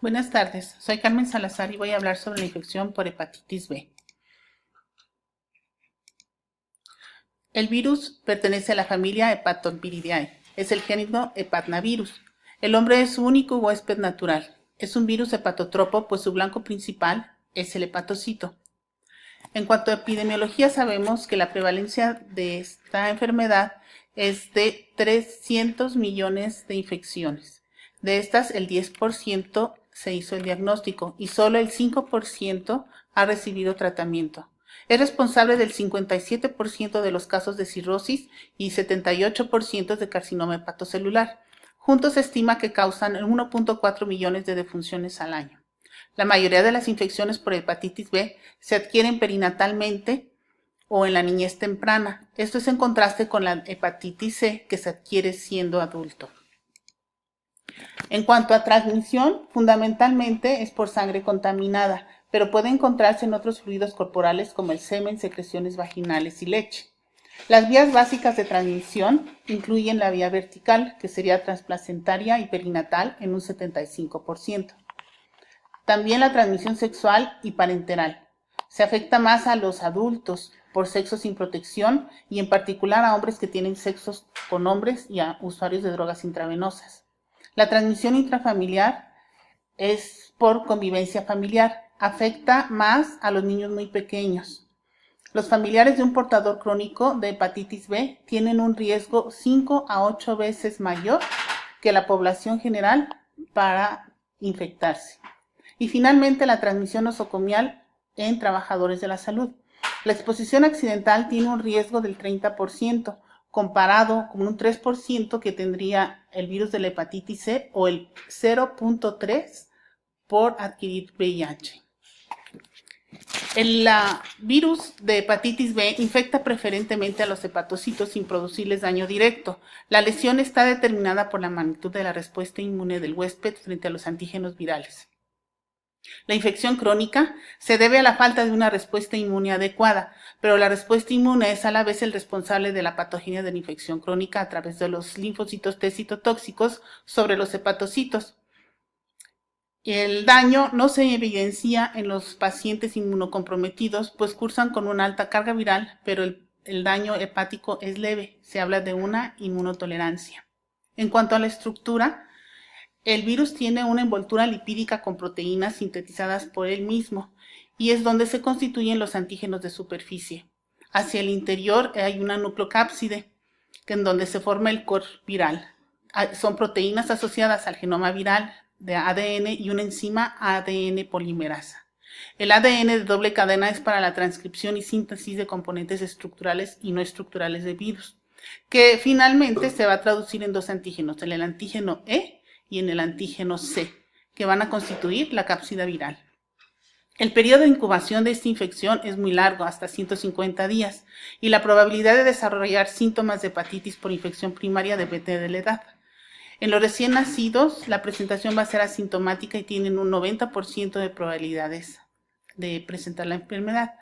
Buenas tardes, soy Carmen Salazar y voy a hablar sobre la infección por hepatitis B. El virus pertenece a la familia Hepatobacteridae. Es el género Hepatnavirus. El hombre es su único huésped natural. Es un virus hepatotropo, pues su blanco principal es el hepatocito. En cuanto a epidemiología, sabemos que la prevalencia de esta enfermedad es de 300 millones de infecciones. De estas, el 10% se hizo el diagnóstico y solo el 5% ha recibido tratamiento. Es responsable del 57% de los casos de cirrosis y 78% de carcinoma hepatocelular. Juntos se estima que causan 1.4 millones de defunciones al año. La mayoría de las infecciones por hepatitis B se adquieren perinatalmente o en la niñez temprana. Esto es en contraste con la hepatitis C, que se adquiere siendo adulto. En cuanto a transmisión, fundamentalmente es por sangre contaminada, pero puede encontrarse en otros fluidos corporales como el semen, secreciones vaginales y leche. Las vías básicas de transmisión incluyen la vía vertical, que sería transplacentaria y perinatal en un 75%. También la transmisión sexual y parenteral. Se afecta más a los adultos por sexo sin protección y en particular a hombres que tienen sexos con hombres y a usuarios de drogas intravenosas. La transmisión intrafamiliar es por convivencia familiar. Afecta más a los niños muy pequeños. Los familiares de un portador crónico de hepatitis B tienen un riesgo 5 a 8 veces mayor que la población general para infectarse. Y finalmente, la transmisión nosocomial en trabajadores de la salud. La exposición accidental tiene un riesgo del 30%, comparado con un 3% que tendría el virus de la hepatitis C o el 0.3% por adquirir VIH. El virus de hepatitis B infecta preferentemente a los hepatocitos sin producirles daño directo. La lesión está determinada por la magnitud de la respuesta inmune del huésped frente a los antígenos virales. La infección crónica se debe a la falta de una respuesta inmune adecuada, pero la respuesta inmune es a la vez el responsable de la patogenia de la infección crónica a través de los linfocitos T citotóxicos sobre los hepatocitos. El daño no se evidencia en los pacientes inmunocomprometidos, pues cursan con una alta carga viral, pero el daño hepático es leve. Se habla de una inmunotolerancia. En cuanto a la estructura, el virus tiene una envoltura lipídica con proteínas sintetizadas por él mismo y es donde se constituyen los antígenos de superficie. Hacia el interior hay una nucleocápside, en donde se forma el core viral. Son proteínas asociadas al genoma viral de ADN y una enzima ADN polimerasa. El ADN de doble cadena es para la transcripción y síntesis de componentes estructurales y no estructurales de virus, que finalmente se va a traducir en dos antígenos, en el antígeno E y en el antígeno C, que van a constituir la cápsida viral. El periodo de incubación de esta infección es muy largo, hasta 150 días, y la probabilidad de desarrollar síntomas de hepatitis por infección primaria depende de la edad. En los recién nacidos, la presentación va a ser asintomática y tienen un 90% de probabilidades de presentar la enfermedad.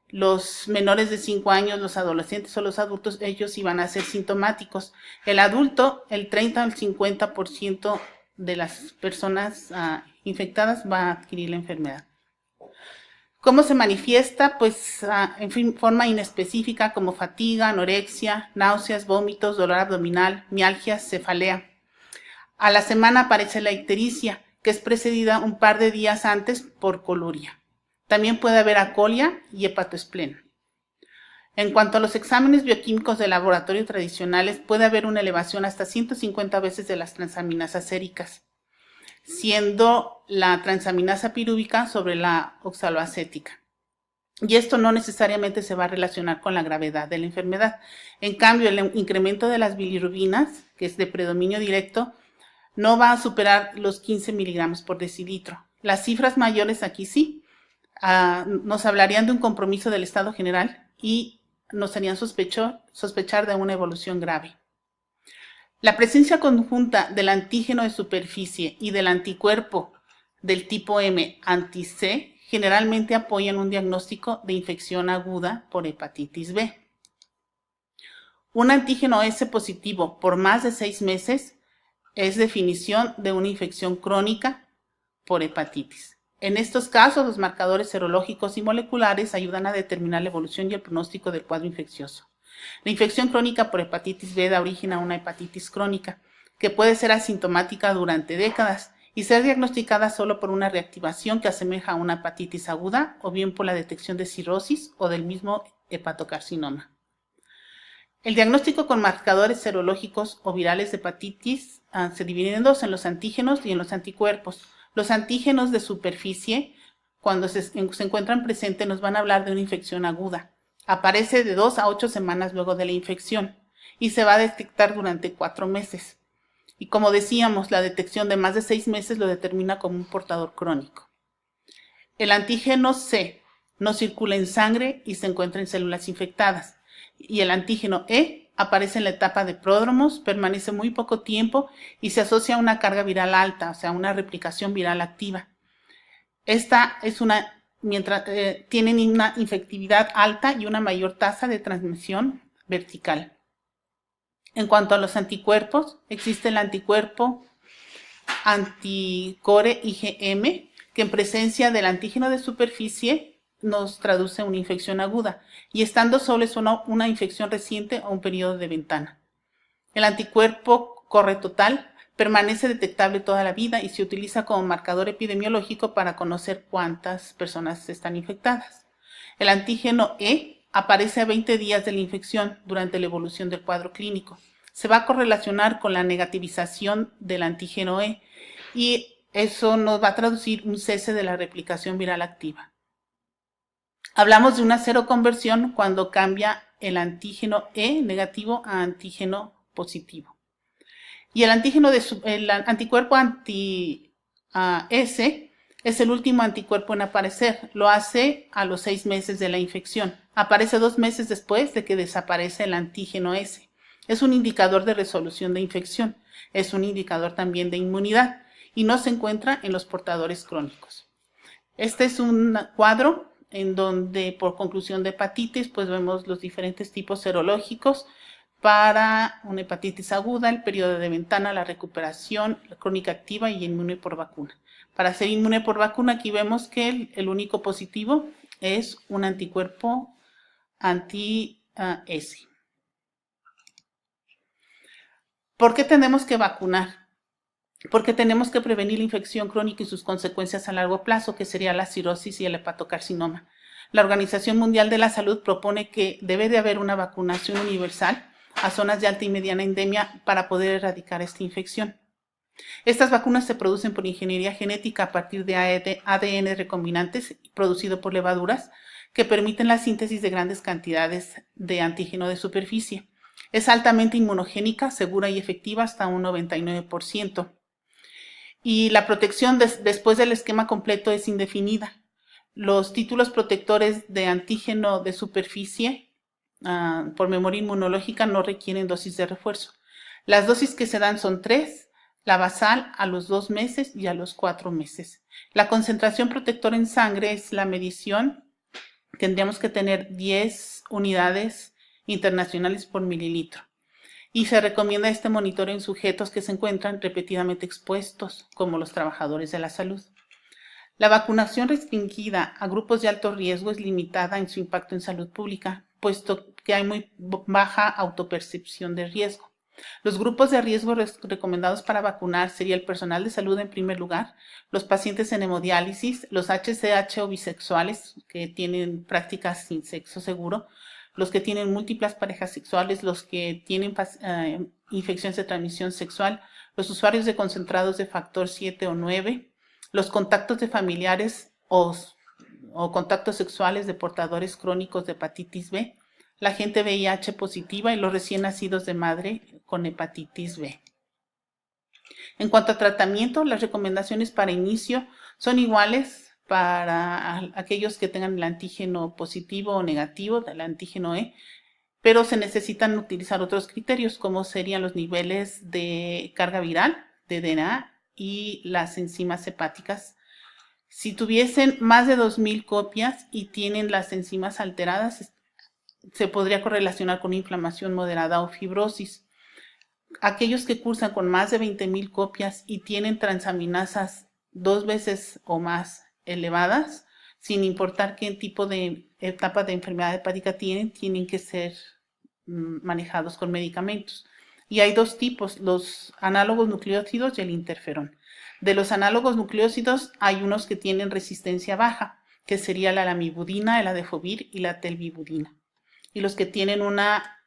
Los menores de 5 años, los adolescentes o los adultos, ellos sí van a ser sintomáticos. El adulto, el 30 al 50% de las personas infectadas va a adquirir la enfermedad. ¿Cómo se manifiesta? Pues en forma inespecífica, como fatiga, anorexia, náuseas, vómitos, dolor abdominal, mialgias, cefalea. A la semana aparece la ictericia, que es precedida un par de días antes por coluria. También puede haber acolia y hepatoespleno. En cuanto a los exámenes bioquímicos de laboratorio tradicionales, puede haber una elevación hasta 150 veces de las transaminasas séricas, siendo la transaminasa pirúvica sobre la oxaloacética. Y esto no necesariamente se va a relacionar con la gravedad de la enfermedad. En cambio, el incremento de las bilirrubinas, que es de predominio directo, no va a superar los 15 miligramos por decilitro. Las cifras mayores aquí sí nos hablarían de un compromiso del estado general y nos harían sospechar de una evolución grave. La presencia conjunta del antígeno de superficie y del anticuerpo del tipo M anti-C generalmente apoyan un diagnóstico de infección aguda por hepatitis B. Un antígeno S positivo por más de 6 meses es definición de una infección crónica por hepatitis. En estos casos, los marcadores serológicos y moleculares ayudan a determinar la evolución y el pronóstico del cuadro infeccioso. La infección crónica por hepatitis B da origen a una hepatitis crónica, que puede ser asintomática durante décadas y ser diagnosticada solo por una reactivación que asemeja a una hepatitis aguda o bien por la detección de cirrosis o del mismo hepatocarcinoma. El diagnóstico con marcadores serológicos o virales de hepatitis se divide en dos, en los antígenos y en los anticuerpos. Los antígenos de superficie, cuando se encuentran presentes, nos van a hablar de una infección aguda. Aparece de 2 a 8 semanas luego de la infección y se va a detectar durante 4 meses. Y como decíamos, la detección de más de 6 meses lo determina como un portador crónico. El antígeno C no circula en sangre y se encuentra en células infectadas. Y el antígeno E aparece en la etapa de pródromos, permanece muy poco tiempo y se asocia a una carga viral alta, o sea, una replicación viral activa. Esta es tienen una infectividad alta y una mayor tasa de transmisión vertical. En cuanto a los anticuerpos, existe el anticuerpo anticore IgM, que en presencia del antígeno de superficie nos traduce una infección aguda, y estando solo es una infección reciente o un periodo de ventana. El anticuerpo corre total permanece detectable toda la vida y se utiliza como marcador epidemiológico para conocer cuántas personas están infectadas. El antígeno E aparece a 20 días de la infección durante la evolución del cuadro clínico. Se va a correlacionar con la negativización del antígeno E y eso nos va a traducir un cese de la replicación viral activa. Hablamos de una seroconversión cuando cambia el antígeno E negativo a antígeno positivo. Y el anticuerpo anti-S es el último anticuerpo en aparecer. Lo hace a los 6 meses de la infección. Aparece 2 meses después de que desaparece el antígeno S. Es un indicador de resolución de infección. Es un indicador también de inmunidad y no se encuentra en los portadores crónicos. Este es un cuadro en donde por conclusión de hepatitis pues vemos los diferentes tipos serológicos para una hepatitis aguda, el periodo de ventana, la recuperación, la crónica activa y inmune por vacuna. Para ser inmune por vacuna aquí vemos que el único positivo es un anticuerpo anti-S. ¿Por qué tenemos que vacunar? Porque tenemos que prevenir la infección crónica y sus consecuencias a largo plazo, que sería la cirrosis y el hepatocarcinoma. La Organización Mundial de la Salud propone que debe de haber una vacunación universal a zonas de alta y mediana endemia para poder erradicar esta infección. Estas vacunas se producen por ingeniería genética a partir de ADN recombinantes producido por levaduras que permiten la síntesis de grandes cantidades de antígeno de superficie. Es altamente inmunogénica, segura y efectiva hasta un 99%. Y la protección después del esquema completo es indefinida. Los títulos protectores de antígeno de superficie por memoria inmunológica no requieren dosis de refuerzo. Las dosis que se dan son 3, la basal a los 2 meses y a los 4 meses. La concentración protectora en sangre es la medición. Tendríamos que tener 10 unidades internacionales por mililitro. Y se recomienda este monitoreo en sujetos que se encuentran repetidamente expuestos, como los trabajadores de la salud. La vacunación restringida a grupos de alto riesgo es limitada en su impacto en salud pública, puesto que hay muy baja autopercepción de riesgo. Los grupos de riesgo recomendados para vacunar sería el personal de salud en primer lugar, los pacientes en hemodiálisis, los HCH o bisexuales que tienen prácticas sin sexo seguro, los que tienen múltiples parejas sexuales, los que tienen infecciones de transmisión sexual, los usuarios de concentrados de factor 7 o 9, los contactos de familiares o contactos sexuales de portadores crónicos de hepatitis B, la gente VIH positiva y los recién nacidos de madre con hepatitis B. En cuanto a tratamiento, las recomendaciones para inicio son iguales para aquellos que tengan el antígeno positivo o negativo del antígeno E, pero se necesitan utilizar otros criterios como serían los niveles de carga viral, de DNA y las enzimas hepáticas. Si tuviesen más de 2000 copias y tienen las enzimas alteradas, se podría correlacionar con inflamación moderada o fibrosis. Aquellos que cursan con más de 20,000 copias y tienen transaminasas 2 veces o más elevadas, sin importar qué tipo de etapa de enfermedad hepática tienen que ser manejados con medicamentos. Y hay 2 tipos, los análogos nucleósidos y el interferón. De los análogos nucleósidos hay unos que tienen resistencia baja, que sería la lamivudina, el adefovir y la telvibudina. Y los que tienen una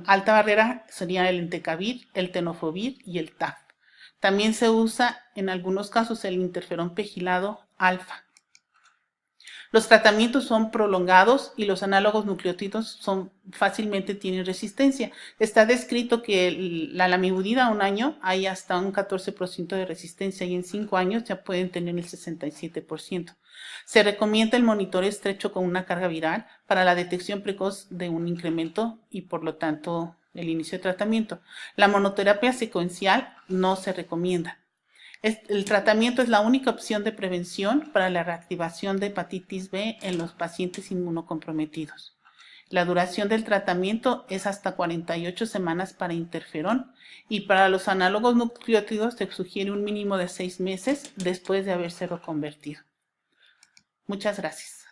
alta barrera serían el entecavir, el tenofovir y el TAF. También se usa en algunos casos el interferón pegilado alfa. Los tratamientos son prolongados y los análogos nucleótidos fácilmente tienen resistencia. Está descrito que la lamivudina a 1 año hay hasta un 14% de resistencia y en 5 años ya pueden tener el 67%. Se recomienda el monitoreo estrecho con una carga viral para la detección precoz de un incremento y por lo tanto el inicio de tratamiento. La monoterapia secuencial no se recomienda. El tratamiento es la única opción de prevención para la reactivación de hepatitis B en los pacientes inmunocomprometidos. La duración del tratamiento es hasta 48 semanas para interferón y para los análogos nucleótidos se sugiere un mínimo de 6 meses después de haberse reconvertido. Muchas gracias.